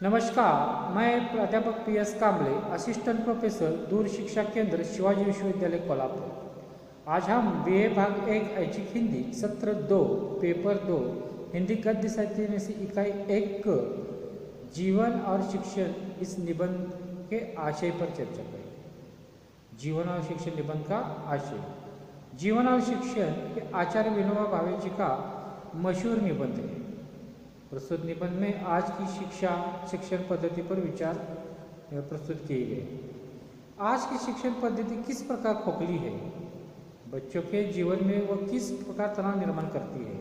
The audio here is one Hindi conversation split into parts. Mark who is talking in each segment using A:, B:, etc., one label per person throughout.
A: नमस्कार, मैं प्राध्यापक PS कांबले, असिस्टेंट प्रोफेसर दूर शिक्षा केंद्र शिवाजी विश्वविद्यालय कोल्हापुर। आज हम BA भाग 1 ऐच्छिक हिंदी सत्र 2 पेपर 2 हिंदी गद्य साहित्य में से इकाई 1 जीवन और शिक्षण इस निबंध के आशय पर चर्चा करेंगे। जीवन और शिक्षण निबंध का आशय। जीवन और शिक्षण ये आचार्य विनोबा भावे जी का मशहूर निबंध है। प्रस्तुत निबंध में आज की शिक्षण पद्धति पर विचार प्रस्तुत किए गए। आज की शिक्षण पद्धति किस प्रकार खोखली है, बच्चों के जीवन में वह किस प्रकार तनाव निर्माण करती है,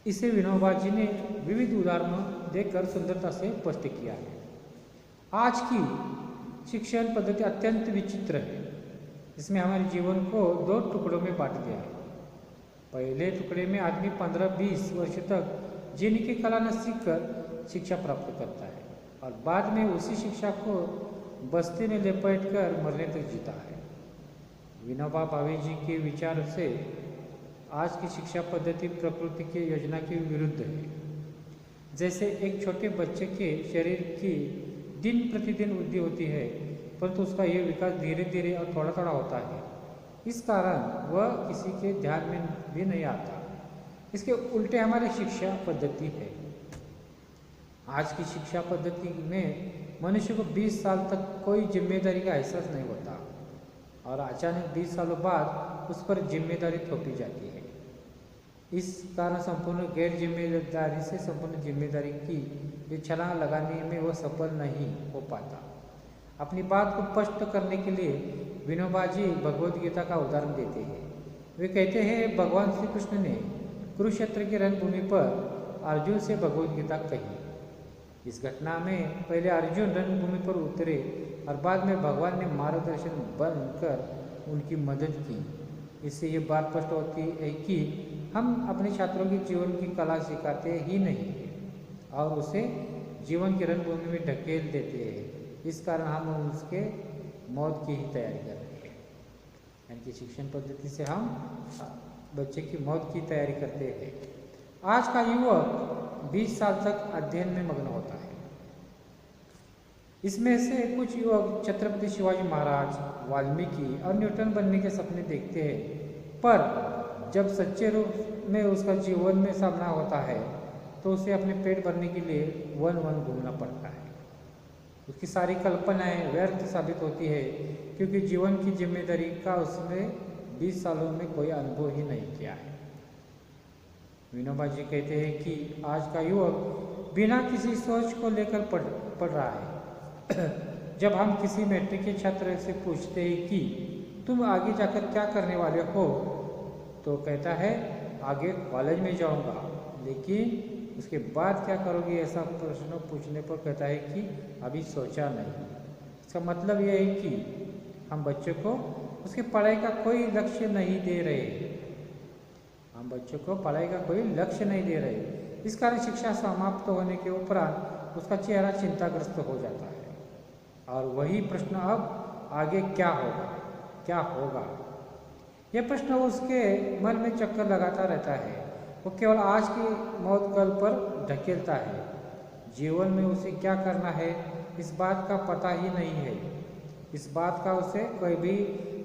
A: इसे विनोबा जी ने विविध उदाहरणों देकर सुंदरता से स्पष्ट किया है। आज की शिक्षण पद्धति अत्यंत विचित्र है। इसमें हमारे जीवन को 2 टुकड़ों में बांट दिया है। पहले टुकड़े में आदमी 15-20 वर्ष तक जीने की कला न सीखकर शिक्षा प्राप्त करता है और बाद में उसी शिक्षा को बस्ती में लपेट कर मरने तक जीता है। विनोबा भावे जी के विचार से आज की शिक्षा पद्धति प्रकृति की योजना के विरुद्ध है। जैसे एक छोटे बच्चे के शरीर की दिन प्रतिदिन वृद्धि होती है, परंतु उसका यह विकास धीरे धीरे और थोड़ा थोड़ा होता है। इस कारण वह किसी के ध्यान में भी नहीं आता। इसके उल्टे हमारी शिक्षा पद्धति है। आज की शिक्षा पद्धति में मनुष्य को 20 साल तक कोई जिम्मेदारी का एहसास नहीं होता और अचानक 20 सालों बाद उस पर जिम्मेदारी थोपी जाती है। इस कारण संपूर्ण गैर जिम्मेदारी से संपूर्ण जिम्मेदारी की छलांग लगाने में वो सफल नहीं हो पाता। अपनी बात को स्पष्ट करने के लिए विनोबा जी भगवद गीता का उदाहरण देते हैं। वे कहते हैं, भगवान श्री कृष्ण ने कुरुक्षेत्र की रणभूमि पर अर्जुन से भगवद गीता कही। इस घटना में पहले अर्जुन रणभूमि पर उतरे और बाद में भगवान ने मार्गदर्शन बनकर उनकी मदद की। इससे ये बात स्पष्ट होती है कि हम अपने छात्रों के जीवन की कला सिखाते ही नहीं और उसे जीवन की रणभूमि में ढकेल देते हैं। इस कारण हम उसके मौत की ही तैयारी कर रहे हैं। यानी कि शिक्षण पद्धति से हम बच्चे की मौत की तैयारी करते हैं। आज का युवक 20 साल तक अध्ययन में मग्न होता है। इसमें से कुछ युवक छत्रपति शिवाजी महाराज, वाल्मीकि और न्यूटन बनने के सपने देखते हैं, पर जब सच्चे रूप में उसका जीवन में सामना होता है तो उसे अपने पेट भरने के लिए वन वन घूमना पड़ता है। उसकी सारी कल्पनाएं व्यर्थ साबित होती है क्योंकि जीवन की जिम्मेदारी का उसने 20 सालों में कोई अनुभव ही नहीं किया है। विनोबा जी कहते हैं कि आज का युवक बिना किसी सोच को लेकर पढ़ रहा है। जब हम किसी मैट्रिक के छात्र से पूछते हैं कि तुम आगे जाकर क्या करने वाले हो, तो कहता है आगे कॉलेज में जाऊंगा, लेकिन उसके बाद क्या करोगे ऐसा प्रश्न पूछने पर कहता है कि अभी सोचा नहीं। इसका मतलब यह है कि हम बच्चों को उसकी पढ़ाई का कोई लक्ष्य नहीं दे रहे। हम बच्चों को पढ़ाई का कोई लक्ष्य नहीं दे रहे। इस कारण शिक्षा समाप्त होने के उपरांत उसका चेहरा चिंताग्रस्त हो जाता है और वही प्रश्न अब आगे क्या होगा। यह प्रश्न उसके मन में चक्कर लगाता रहता है। वो केवल आज की मौत कल पर ढकेलता है। जीवन में उसे क्या करना है इस बात का पता ही नहीं है। इस बात का उसे कोई भी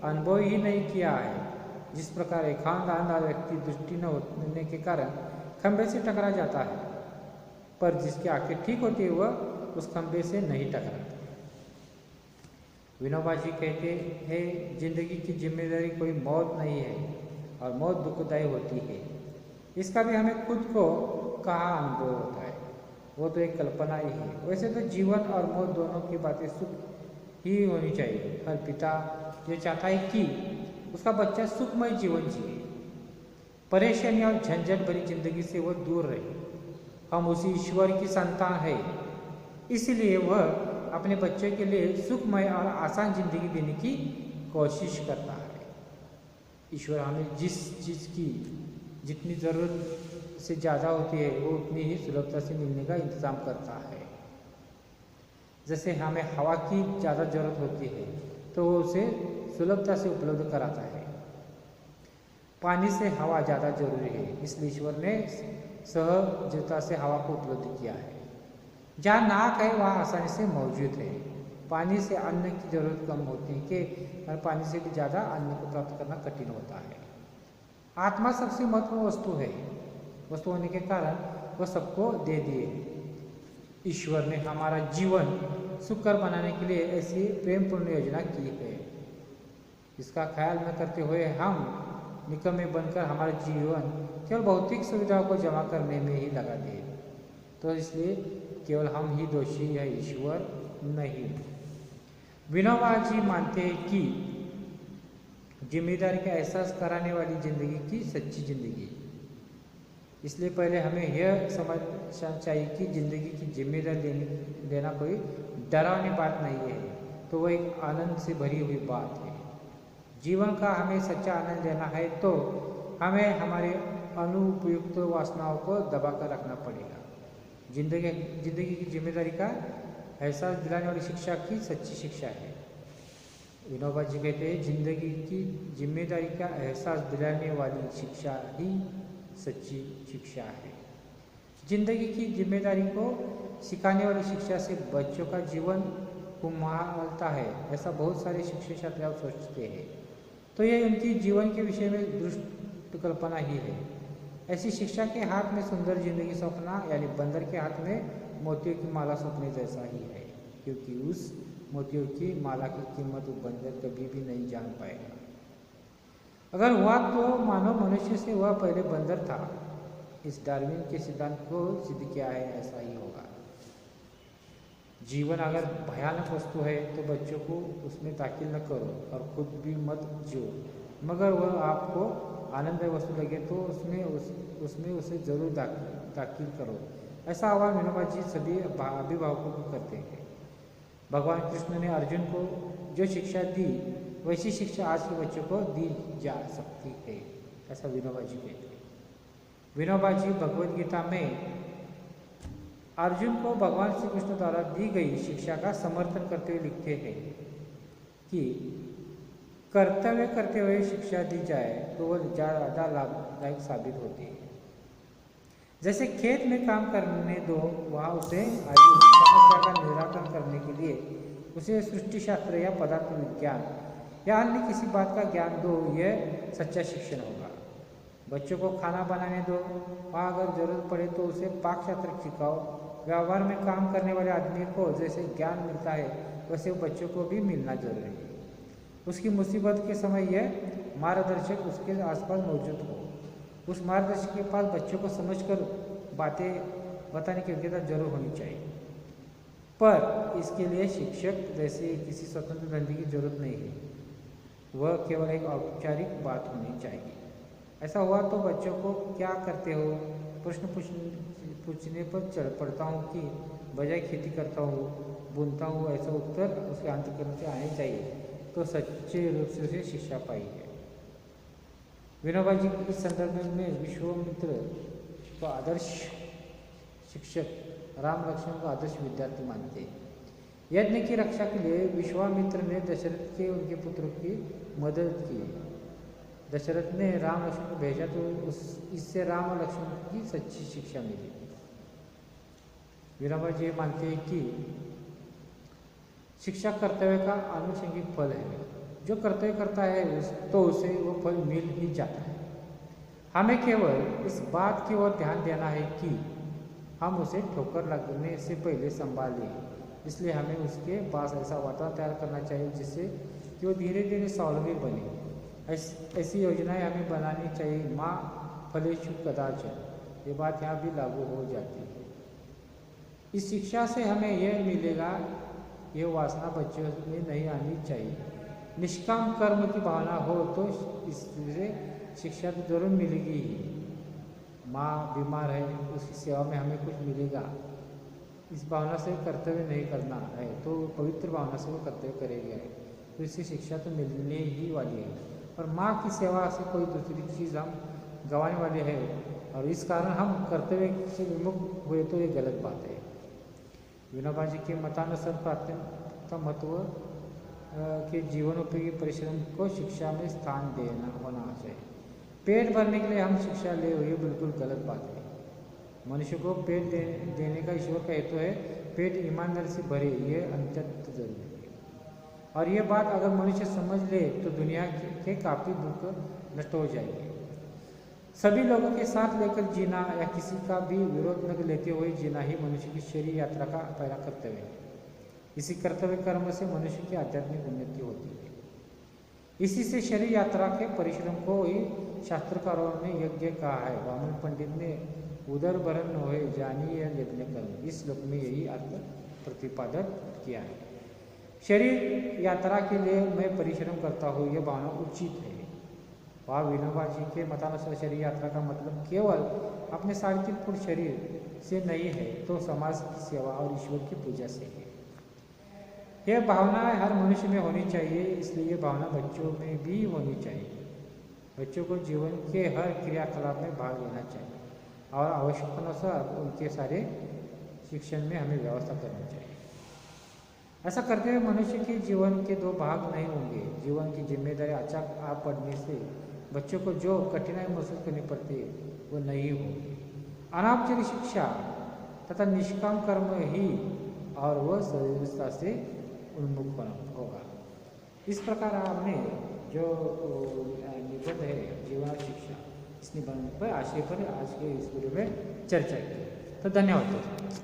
A: अनुभव ही नहीं किया है। जिस प्रकार एक अंधा व्यक्ति दृष्टि न होने के कारण खंभे से टकरा जाता है, पर जिसकी आंखें ठीक होती है वह उस खंभे से नहीं टकराता। विनोबा जी कहते हैं, जिंदगी की जिम्मेदारी कोई मौत नहीं है और मौत दुखदायी होती है। इसका भी हमें खुद को कहाँ अनुभव होता है, वो तो एक कल्पना ही है। वैसे तो जीवन और मौत दोनों की बातें सुख ही होनी चाहिए। हर पिता ये चाहता है कि उसका बच्चा सुखमय जीवन जिए, परेशानी और झंझट भरी जिंदगी से वह दूर रहे। हम उसी ईश्वर की संतान है, इसलिए वह अपने बच्चे के लिए सुखमय और आसान जिंदगी देने की कोशिश करता है। ईश्वर हमें जिस चीज़ की जितनी ज़रूरत से ज़्यादा होती है वो उतनी ही सुलभता से मिलने का इंतज़ाम करता है। जैसे हमें हवा की ज़्यादा ज़रूरत होती है तो वो उसे सुलभता से उपलब्ध कराता है। पानी से हवा ज़्यादा जरूरी है, इसलिए ईश्वर ने सहजता से हवा को उपलब्ध किया है। जहाँ नाक है वहाँ आसानी से मौजूद है। पानी से अन्न की जरूरत कम होती है कि पानी से भी ज़्यादा अन्न को प्राप्त करना कठिन होता है। आत्मा सबसे महत्वपूर्ण वस्तु है। वस्तु होने के कारण वह सबको दे दिए। ईश्वर ने हमारा जीवन सुखकर बनाने के लिए ऐसी प्रेमपूर्ण योजना की है। इसका ख्याल न करते हुए हम निकम्मे बनकर हमारा जीवन केवल भौतिक सुविधाओं को जमा करने में ही लगा दिए। तो इसलिए केवल हम ही दोषी है, ईश्वर नहीं। विनोबा जी मानते हैं कि जिम्मेदारी का एहसास कराने वाली जिंदगी की सच्ची जिंदगी। इसलिए पहले हमें यह समझना चाहिए कि जिंदगी की जिम्मेदारी लेना कोई डरावनी बात नहीं है, तो वह एक आनंद से भरी हुई बात है। जीवन का हमें सच्चा आनंद लेना है तो हमें हमारे अनुपयुक्त वासनाओं को दबा कर रखना पड़ेगा। जिंदगी की जिम्मेदारी का एहसास दिलाने वाली शिक्षा की सच्ची शिक्षा है। विनोबा जी कहते हैं, जिंदगी की जिम्मेदारी का एहसास दिलाने वाली शिक्षा ही सच्ची शिक्षा है। जिंदगी की जिम्मेदारी को सिखाने वाली शिक्षा से बच्चों का जीवन कुम्हालता है, ऐसा बहुत सारे शिक्षक छात्र सोचते हैं। तो यह उनकी जीवन के विषय में दुष्ट कल्पना ही है। ऐसी शिक्षा के हाथ में सुंदर जिंदगी सपना यानी बंदर के हाथ में मोतियों की माला सपने जैसा ही है, क्योंकि उस मोतियों की माला की कीमत वो बंदर कभी भी नहीं जान पाएगा। अगर हुआ तो मानव मनुष्य से वह पहले बंदर था। इस डार्विन के सिद्धांत को सिद्ध किया है, ऐसा ही होगा। जीवन अगर भयानक वस्तु है तो बच्चों को उसमें दाखिल न करो और खुद भी मत जियो, मगर वह आपको आनंददायी वस्तु लगे तो उसमें उसे जरूर दाखिल करो। ऐसा आह्वान विनोबा जी सभी अभिभावकों को करते हैं। भगवान कृष्ण ने अर्जुन को जो शिक्षा दी वैसी शिक्षा आज के बच्चों को दी जा सकती है, ऐसा विनोबा जी कहते हैं। विनोबा जी भगवद गीता में अर्जुन को भगवान श्री कृष्ण द्वारा दी गई शिक्षा का समर्थन करते हुए लिखते हैं कि कर्तव्य करते हुए शिक्षा दी जाए तो वह ज़्यादा लाभदायक साबित होती है। जैसे खेत में काम करने दो, वहाँ उसे समस्या का निराकरण करने के लिए उसे सृष्टि शास्त्र या पदार्थ विज्ञान या अन्य किसी बात का ज्ञान दो, यह सच्चा शिक्षण होगा। बच्चों को खाना बनाने दो, वहाँ अगर जरूरत पड़े तो उसे पाक शास्त्र सिखाओ। व्यवहार में काम करने वाले आदमी को जैसे ज्ञान मिलता है वैसे बच्चों को भी मिलना जरूरी है। उसकी मुसीबत के समय यह मार्गदर्शक उसके आसपास मौजूद हो। उस मार्गदर्शक के पास बच्चों को समझकर बातें बताने की योग्यता जरूर होनी चाहिए, पर इसके लिए शिक्षक जैसे किसी स्वतंत्र धंधे की जरूरत नहीं है। वह केवल एक औपचारिक बात होनी चाहिए। ऐसा हुआ तो बच्चों को क्या करते हो प्रश्न पूछने पर चढ़ पड़ता हूँ कि बजाय खेती करता हूँ, बुनता हूँ, ऐसा उत्तर उसके अंतःकरण से आने चाहिए तो सच्चे रूप से उसे शिक्षा पाई है। विनोबा जी इस संदर्भ में विश्वामित्र को आदर्श शिक्षक, राम लक्ष्मण को आदर्श विद्यार्थी मानते हैं। यज्ञ की रक्षा के लिए विश्वामित्र ने दशरथ के उनके पुत्र की मदद की। दशरथ ने राम लक्ष्मण को भेजा तो इससे राम और लक्ष्मण की सच्ची शिक्षा मिली। विनोबा जी मानते हैं कि शिक्षा कर्तव्य का आनुषंगिक फल है। जो कर्तव्य करता है तो उसे वो फल मिल ही जाता है। हमें केवल इस बात की ओर ध्यान देना है कि हम उसे ठोकर लगने से पहले संभाल लें। इसलिए हमें उसके पास ऐसा वातावरण तैयार करना चाहिए जिससे कि वो धीरे धीरे स्वावलंबी बने। ऐसी योजनाएं हमें बनानी चाहिए। माँ फलेषु कदाचन, ये बात यहाँ भी लागू हो जाती है। इस शिक्षा से हमें यह मिलेगा, यह वासना बच्चों में नहीं आनी चाहिए। निष्काम कर्म की भावना हो तो इससे शिक्षा तो जरूर मिलेगी ही। माँ बीमार है, उसकी सेवा में हमें कुछ मिलेगा, इस भावना से कर्तव्य नहीं करना है तो पवित्र भावना से वो कर्तव्य करेगा, तो इससे शिक्षा तो मिलने ही वाली है। और माँ की सेवा से कोई दूसरी चीज़ हम गंवाने वाले हैं और इस कारण हम कर्तव्य से विमुख हुए तो ये गलत बात है। विनोबा जी के मतानुसार प्राथमिकता महत्व के जीवनोपयोगी परिश्रम को शिक्षा में स्थान देना होना चाहिए। पेट भरने के लिए हम शिक्षा ले, ये बिल्कुल गलत बात है। मनुष्य को पेट देने का ईश्वर का हेतु है, पेट ईमानदारी से भरे, ये अत्यंत जरूरी है। और ये बात अगर मनुष्य समझ ले तो दुनिया के काफ़ी दुख नष्ट हो जाएंगे। सभी लोगों के साथ लेकर जीना या किसी का भी विरोध न लेते हुए जीना ही मनुष्य की शरीर यात्रा का पहला कर्तव्य है। इसी कर्तव्य कर्म से मनुष्य की आध्यात्मिक उन्नति होती है। इसी से शरीर यात्रा के परिश्रम को ही शास्त्रकारों ने यज्ञ कहा है। वामन पंडित ने उदर भरण होए जानी यह यज्ञ कर्म, इस श्लोक में यही अर्थ प्रतिपादन किया है। शरीर यात्रा के लिए मैं परिश्रम करता हूँ, यह भावना उचित है। वहाँ विनोबा जी के मतानुसार शरीर यात्रा का मतलब केवल अपने 3.5 फुट शरीर से नहीं है, तो समाज की सेवा और ईश्वर की पूजा से है। यह भावना हर मनुष्य में होनी चाहिए, इसलिए यह भावना बच्चों में भी होनी चाहिए। बच्चों को जीवन के हर क्रियाकलाप में भाग लेना चाहिए और आवश्यकतानुसार उनके सारे शिक्षण में हमें व्यवस्था करनी चाहिए। ऐसा करते हुए मनुष्य के जीवन के 2 भाग नहीं होंगे। जीवन की जिम्मेदारी अचानक आ पड़ने से बच्चों को जो कठिनाई महसूस करनी पड़ती है वो नहीं होगी। अनापचारी शिक्षा तथा निष्काम कर्म ही और वह सर्वथा से उन्मुख होगा। इस प्रकार आपने जो निबंध है जीवन और शिक्षा, इस निबंध पर आशय पर आज के इस वीडियो में चर्चा की। तो धन्यवाद।